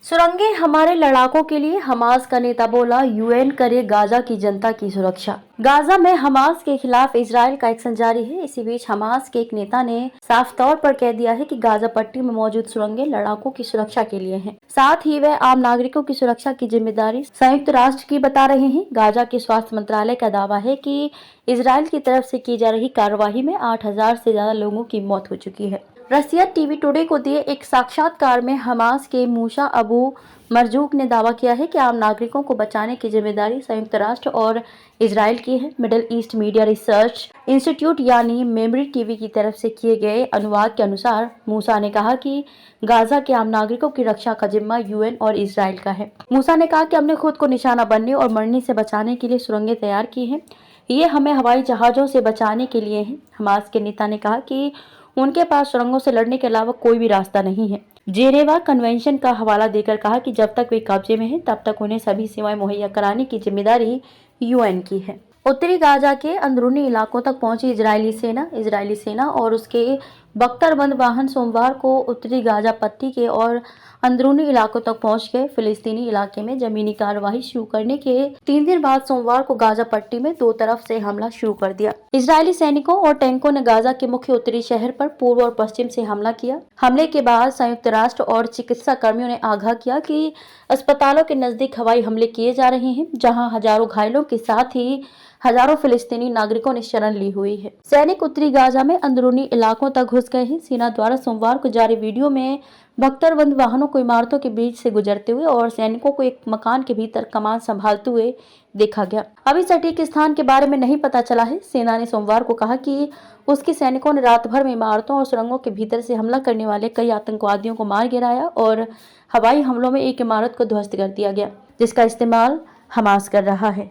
सुरंगें हमारे लड़ाकों के लिए, हमास का नेता बोला। यूएन करे गाजा की जनता की सुरक्षा। गाजा में हमास के खिलाफ इजराइल का एक्शन जारी है। इसी बीच हमास के एक नेता ने साफ तौर पर कह दिया है कि गाजा पट्टी में मौजूद सुरंगें लड़ाकों की सुरक्षा के लिए हैं। साथ ही वह आम नागरिकों की सुरक्षा की जिम्मेदारी संयुक्त राष्ट्र की बता रहे हैं। गाजा के स्वास्थ्य मंत्रालय का दावा है कि इजराइल की तरफ से की जा रही कार्रवाई में 8,000 से ज्यादा लोगों की मौत हो चुकी है। रसिया टीवी टुडे को दिए एक साक्षात्कार में हमास के मूसा अबू मरजूक ने दावा किया है कि आम नागरिकों को बचाने की जिम्मेदारी संयुक्त राष्ट्र और इजराइल की है। Middle east media research institute यानी मेमरी टीवी की तरफ से किए गए अनुवाद के अनुसार मूसा ने कहा कि गाजा के आम नागरिकों की रक्षा का जिम्मा यूएन और इजराइल का है। मूसा ने कहा कि हमने खुद को निशाना बनने और मरने से बचाने के लिए सुरंगें तैयार की हैं। ये हमें हवाई जहाजों से बचाने के लिए है। हमास के नेता ने कहा कि उनके पास सुरंगों से लड़ने के अलावा कोई भी रास्ता नहीं है। जेनेवा कन्वेंशन का हवाला देकर कहा कि जब तक वे कब्जे में हैं, तब तक उन्हें सभी सेवाएं मुहैया कराने की जिम्मेदारी यूएन की है। उत्तरी गाजा के अंदरूनी इलाकों तक पहुंची इजरायली सेना और उसके बख्तरबंद वाहन सोमवार को उत्तरी गाजा पट्टी के और अंदरूनी इलाकों तक पहुंच गए। फिलिस्तीनी इलाके में जमीनी कार्रवाई शुरू करने के 3 दिन बाद सोमवार को गाजा पट्टी में दो तरफ से हमला शुरू कर दिया। इजरायली सैनिकों और टैंकों ने गाजा के मुख्य उत्तरी शहर पर पूर्व और पश्चिम से हमला किया। हमले के बाद संयुक्त राष्ट्र और चिकित्सा कर्मियों ने आगाह किया कि अस्पतालों के नजदीक हवाई हमले किए जा रहे हैं, जहां हजारों घायलों के साथ ही हजारों फिलिस्तीनी नागरिकों ने शरण ली हुई है। सैनिक उत्तरी गाजा में अंदरूनी इलाकों तक घुस गए हैं। सेना द्वारा सोमवार को जारी वीडियो में बख्तरबंद वाहनों को इमारतों के बीच से गुजरते हुए और सैनिकों को एक मकान के भीतर कमान संभालते हुए देखा गया। अभी सटीक स्थान के बारे में नहीं पता चला है। सेना ने सोमवार को कहा कि उसके सैनिकों ने रात भर में इमारतों और सुरंगों के भीतर से हमला करने वाले कई आतंकवादियों को मार गिराया और हवाई हमलों में एक इमारत को ध्वस्त कर दिया गया, जिसका इस्तेमाल हमास कर रहा है।